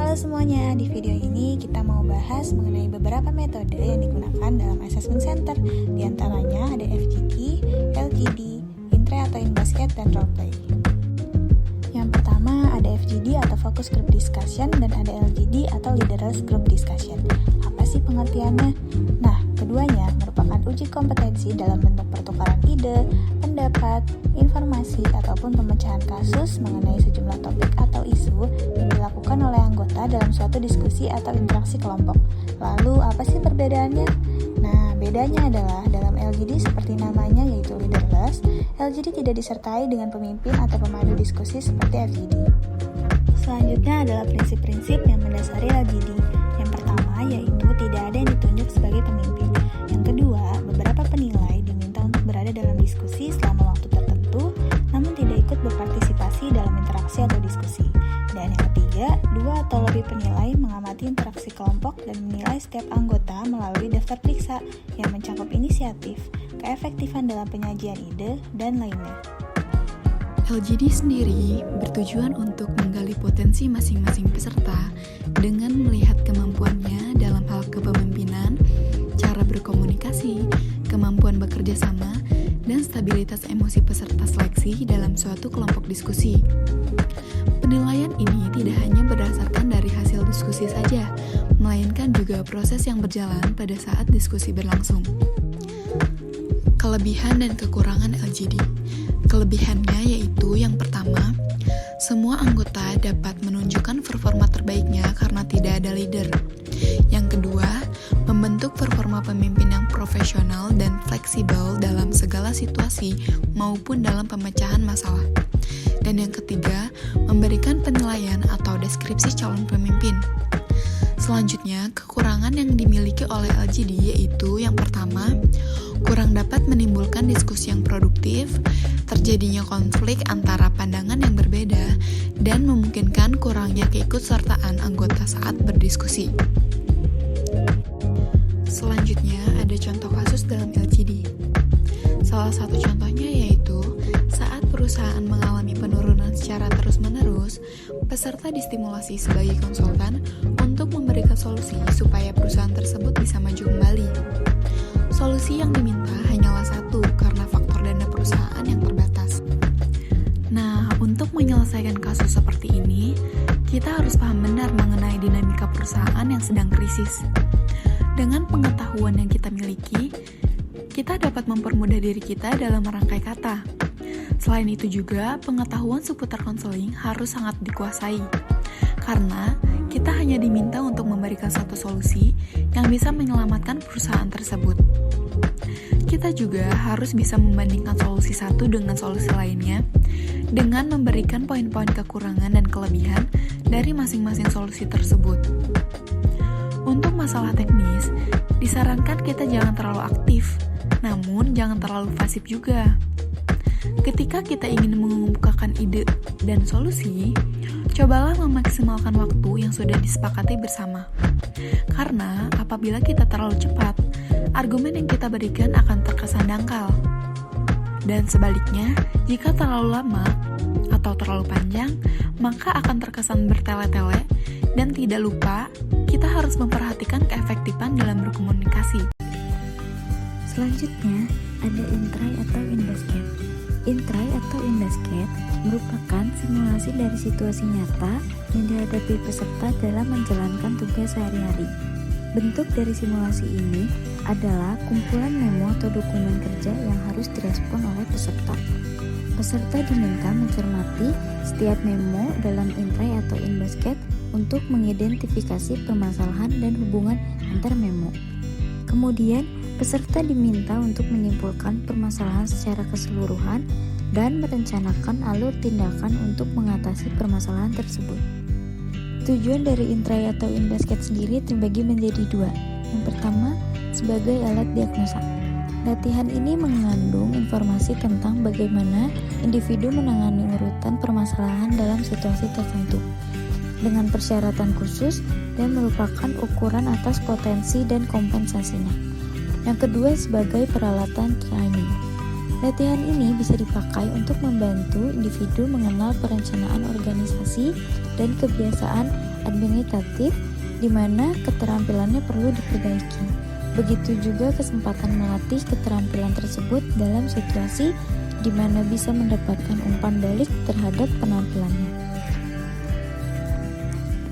Halo semuanya, di video ini kita mau bahas mengenai beberapa metode yang digunakan dalam assessment center. Di antaranya ada FGD, LGD, Intrae atau In Basket, dan Role Play. Yang pertama ada FGD atau Focus Group Discussion dan ada LGD atau Leaderless Group Discussion. Apa sih pengertiannya? Nah, keduanya merupakan uji kompetensi dalam bentuk pertukaran ide, pendapat, informasi, ataupun pemecahan kasus mengenai sejumlah topik atau isu yang dilakukan oleh anggota dalam suatu diskusi atau interaksi kelompok. Lalu, apa sih perbedaannya? Nah, bedanya adalah dalam LGD seperti namanya yaitu leaderless, LGD tidak disertai dengan pemimpin atau pemandu diskusi seperti FGD. Selanjutnya adalah prinsip-prinsip yang mendasari LGD. Yang pertama yaitu tidak ada yang ditunjuk sebagai pemimpin. Yang kedua, beberapa penilai diminta untuk berada dalam diskusi selama waktu tertentu, namun tidak ikut berpartisipasi dalam interaksi atau diskusi. Dan yang ketiga, 2 atau lebih penilai mengamati interaksi kelompok dan menilai setiap anggota melalui daftar periksa yang mencakup inisiatif, keefektifan dalam penyajian ide, dan lainnya. LGD sendiri bertujuan untuk menggali potensi masing-masing peserta dengan melihat kemampuannya dalam hal kepemimpinan, cara berkomunikasi, kemampuan bekerja sama, dan stabilitas emosi peserta seleksi dalam suatu kelompok diskusi. Penilaian ini tidak hanya berdasarkan dari hasil diskusi saja, melainkan juga proses yang berjalan pada saat diskusi berlangsung. Kelebihan dan kekurangan LGD. Kelebihannya yaitu yang pertama, semua anggota dapat menunjukkan performa terbaiknya karena tidak ada leader. Yang kedua, membentuk performa pemimpin yang profesional dan fleksibel dalam segala situasi maupun dalam pemecahan masalah. Dan yang ketiga, memberikan penilaian atau deskripsi calon pemimpin. Selanjutnya, kekurangan yang dimiliki oleh LGD yaitu yang pertama, kurang dapat menimbulkan diskusi yang produktif, terjadinya konflik antara pandangan yang berbeda, dan memungkinkan kurangnya keikutsertaan anggota saat berdiskusi. Selanjutnya, ada contoh kasus dalam LGD. Salah satu contohnya yaitu saat perusahaan mengalami penurunan secara terus-menerus, peserta distimulasi sebagai konsultan untuk memberikan solusi supaya perusahaan tersebut bisa maju kembali. Solusi yang diminta hanyalah satu karena faktor dana perusahaan yang terbatas. Nah, untuk menyelesaikan kasus seperti ini, kita harus paham benar mengenai dinamika perusahaan yang sedang krisis. Dengan pengetahuan yang kita miliki, kita dapat mempermudah diri kita dalam merangkai kata. Selain itu juga, pengetahuan seputar konseling harus sangat dikuasai. Karena kita hanya diminta untuk memberikan satu solusi yang bisa menyelamatkan perusahaan tersebut. Kita juga harus bisa membandingkan solusi satu dengan solusi lainnya dengan memberikan poin-poin kekurangan dan kelebihan dari masing-masing solusi tersebut. Untuk masalah teknis, disarankan kita jangan terlalu aktif, namun jangan terlalu pasif juga. Ketika kita ingin mengemukakan ide dan solusi, cobalah memaksimalkan waktu yang sudah disepakati bersama. Karena apabila kita terlalu cepat, argumen yang kita berikan akan terkesan dangkal. Dan sebaliknya, jika terlalu lama atau terlalu panjang, maka akan terkesan bertele-tele. Dan tidak lupa, kita harus memperhatikan keefektifan dalam berkomunikasi. Selanjutnya, ada Intrae atau In Basket. Intrae atau In Basket merupakan simulasi dari situasi nyata yang dihadapi peserta dalam menjalankan tugas sehari-hari. Bentuk dari simulasi ini adalah kumpulan memo atau dokumen kerja yang harus direspon oleh peserta. Peserta diminta mencermati setiap memo dalam Intrae atau In Basket untuk mengidentifikasi permasalahan dan hubungan antar memo. Kemudian, peserta diminta untuk menyimpulkan permasalahan secara keseluruhan dan merencanakan alur tindakan untuk mengatasi permasalahan tersebut. Tujuan dari Intrae atau In Basket sendiri terbagi menjadi 2. Yang pertama, sebagai alat diagnosa. Latihan ini mengandung informasi tentang bagaimana individu menangani urutan permasalahan dalam situasi tertentu, dengan persyaratan khusus dan merupakan ukuran atas potensi dan kompensasinya. Yang kedua, sebagai peralatan training. Latihan ini bisa dipakai untuk membantu individu mengenal perencanaan organisasi dan kebiasaan administratif di mana keterampilannya perlu diperbaiki. Begitu juga kesempatan melatih keterampilan tersebut dalam situasi di mana bisa mendapatkan umpan balik terhadap penampilannya.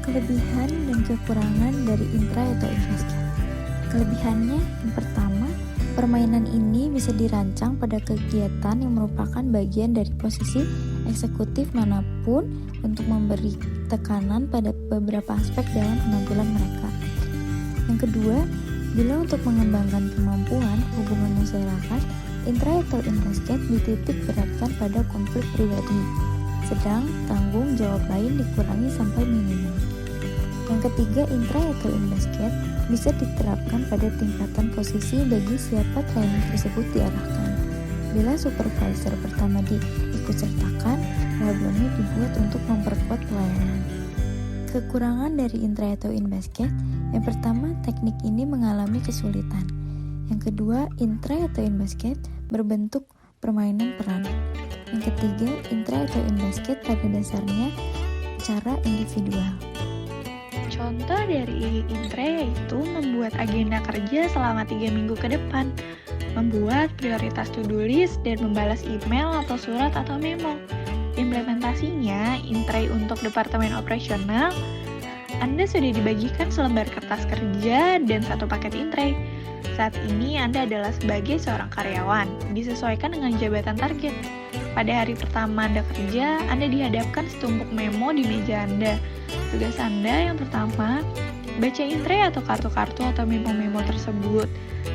Kelebihan dan kekurangan dari intray atau in-basket. Kelebihannya yang pertama, permainan ini bisa dirancang pada kegiatan yang merupakan bagian dari posisi eksekutif manapun untuk memberi tekanan pada beberapa aspek dalam penampilan mereka. Yang kedua, bila untuk mengembangkan kemampuan hubungan masyarakat, intray atau in-basket dititik beratkan pada konflik pribadi, sedang tanggung jawab lain dikurangi sampai minimum. Yang ketiga, intray atau in-basket bisa diterapkan pada tingkatan posisi bagi siapa training tersebut diarahkan. Bila supervisor pertama diikutsertakan, problemnya dibuat untuk memperkuat pelayanan. Kekurangan dari intray atau in-basket, yang pertama, teknik ini mengalami kesulitan. Yang kedua, intray atau in-basket berbentuk permainan peran. Yang ketiga, intray atau in-basket pada dasarnya cara individual. Contoh dari intray yaitu membuat agenda kerja selama 3 minggu ke depan, membuat prioritas to-do list, dan membalas email atau surat atau memo. Implementasinya, intray untuk departemen operasional, Anda sudah dibagikan selembar kertas kerja dan 1 paket intray. Saat ini Anda adalah sebagai seorang karyawan, disesuaikan dengan jabatan target. Pada hari pertama Anda kerja, Anda dihadapkan setumpuk memo di meja Anda. Tugas Anda yang pertama, baca intray atau kartu-kartu atau memo-memo tersebut.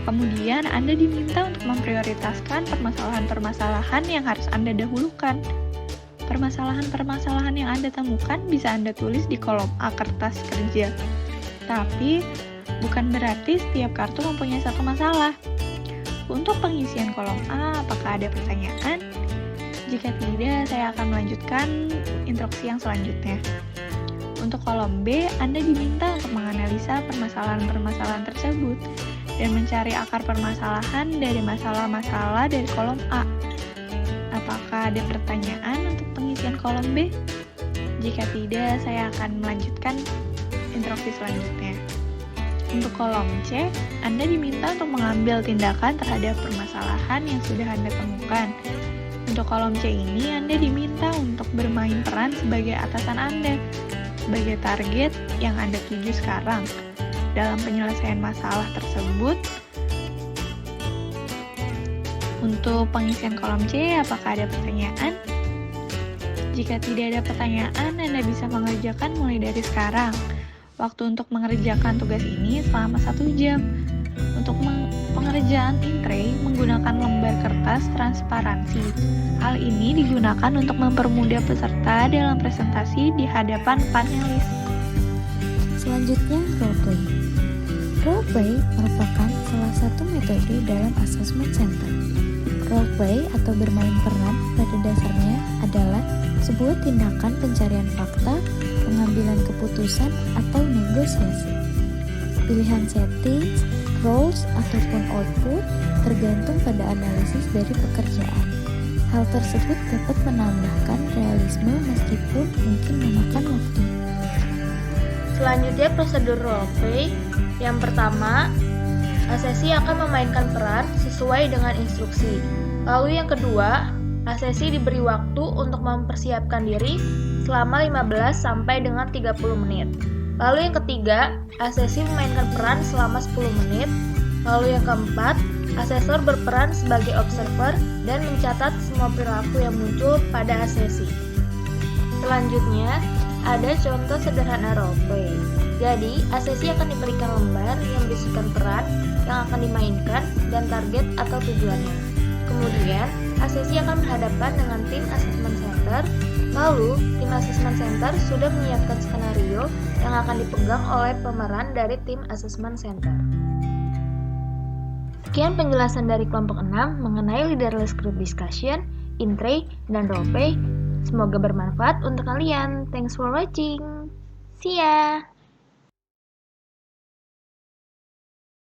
Kemudian Anda diminta untuk memprioritaskan permasalahan-permasalahan yang harus Anda dahulukan. Permasalahan-permasalahan yang Anda temukan bisa Anda tulis di kolom A kertas kerja. Tapi, bukan berarti setiap kartu mempunyai satu masalah. Untuk pengisian kolom A, apakah ada pertanyaan? Jika tidak, saya akan melanjutkan instruksi yang selanjutnya. Untuk kolom B, Anda diminta untuk menganalisa permasalahan-permasalahan tersebut dan mencari akar permasalahan dari masalah-masalah dari kolom A. Apakah ada pertanyaan untuk pengisian kolom B? Jika tidak, saya akan melanjutkan instruksi selanjutnya. Untuk kolom C, Anda diminta untuk mengambil tindakan terhadap permasalahan yang sudah Anda temukan. Untuk kolom C ini, Anda diminta untuk bermain peran sebagai atasan Anda, sebagai target yang Anda tuju sekarang. Dalam penyelesaian masalah tersebut, untuk pengisian kolom C, apakah ada pertanyaan? Jika tidak ada pertanyaan, Anda bisa mengerjakan mulai dari sekarang. Waktu untuk mengerjakan tugas ini selama 1 jam. Untuk pengerjaan intray menggunakan lembar kertas transparansi. Hal ini digunakan untuk mempermudah peserta dalam presentasi di hadapan panelis. Selanjutnya, roleplay. Roleplay merupakan salah satu metode dalam assessment center. Roleplay atau bermain peran pada dasarnya adalah sebuah tindakan pencarian fakta, pengambilan keputusan, atau negosiasi. Pilihan settings, roles, ataupun output tergantung pada analisis dari pekerjaan. Hal tersebut dapat menambahkan realisme meskipun mungkin memakan waktu. Selanjutnya prosedur roleplay. Yang pertama, asesi akan memainkan peran sesuai dengan instruksi. Lalu yang kedua, asesi diberi waktu untuk mempersiapkan diri selama 15 sampai dengan 30 menit. Lalu yang ketiga, asesi memainkan peran selama 10 menit. Lalu yang keempat, asesor berperan sebagai observer dan mencatat semua perilaku yang muncul pada asesi. Selanjutnya, ada contoh sederhana roleplay. Jadi, asesi akan diberikan lembar yang berisikan peran yang akan dimainkan dan target atau tujuannya. Kemudian, asesi akan berhadapan dengan tim assessment center. Lalu, tim assessment center sudah menyiapkan skenario yang akan dipegang oleh pemeran dari tim assessment center. Sekian penjelasan dari kelompok 6 mengenai leaderless group discussion, intray, dan roleplay. Semoga bermanfaat untuk kalian. Thanks for watching. See ya!